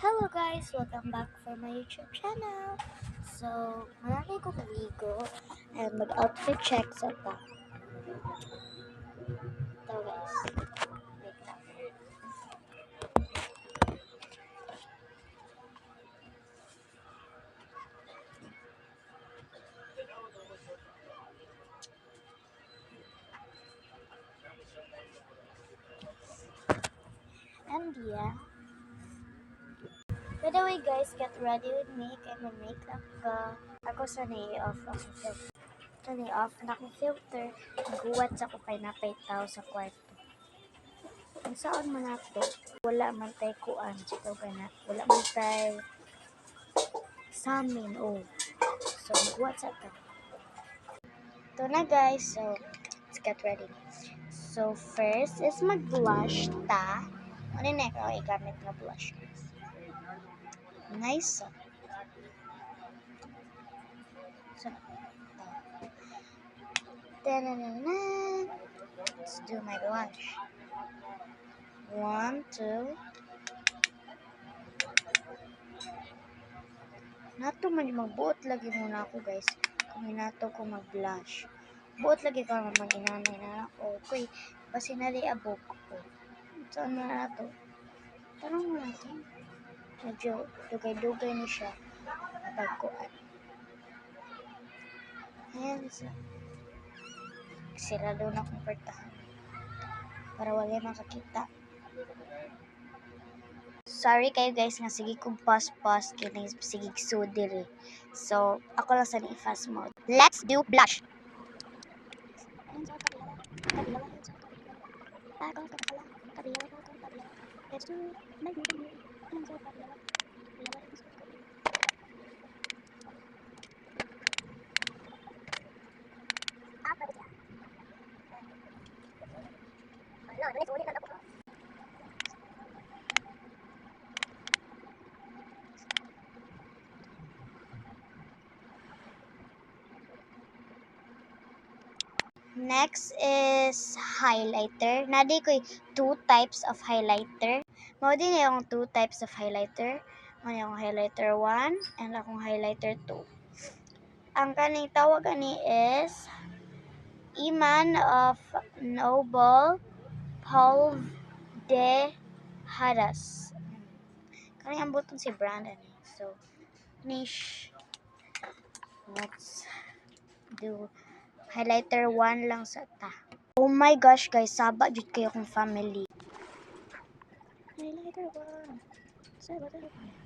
Hello guys! Welcome back for my YouTube channel. So, marami kong ligo and mag-outfit check sa ta. Ito guys. Wait lang. And yeah. By the way guys, get ready with me kay may makeup ka. Ako sa off ako filter. Sa off na akong filter. Naghuwat sa ko kay napay tao sa kwarto. Kung saan man ato, wala man tay kuan sa na. Wala man tay sa amin, oh. So, naghuwat sa ka. Ito na guys, so let's get ready. So first is mag-blush ta. Ano na ikaw igamit na blush? Nice. So, let's do my blush. 1, 2. Nato man magbuot lagi muna ako guys. Kung nato ko mag-blush. Buot lagi ka man mag-inanay na ako. Okay, basi na di abog ko. Saan na nato? Tanong mo natin. Medyo dugay-dugay ni siya. Pagkuan. Ayan, sirado na akong pertahan. Para wala makakita. Sorry kayo guys nga sige kong pause kini sige sudiri. So, ako lang sa ni fast mode. Let's do blush. Let's do Next is highlighter. Nadi ko two types of highlighter. Mao din yung two types of highlighter. Mao yung highlighter 1 and akong highlighter 2. Ang kaning tawag ani is Iman of Noble Paul de Hadas. Kani ang button si Brandon. So, niche. Let's do highlighter 1 lang sa ta. Oh my gosh guys, saba jud kayo kong family. Highlighter 1.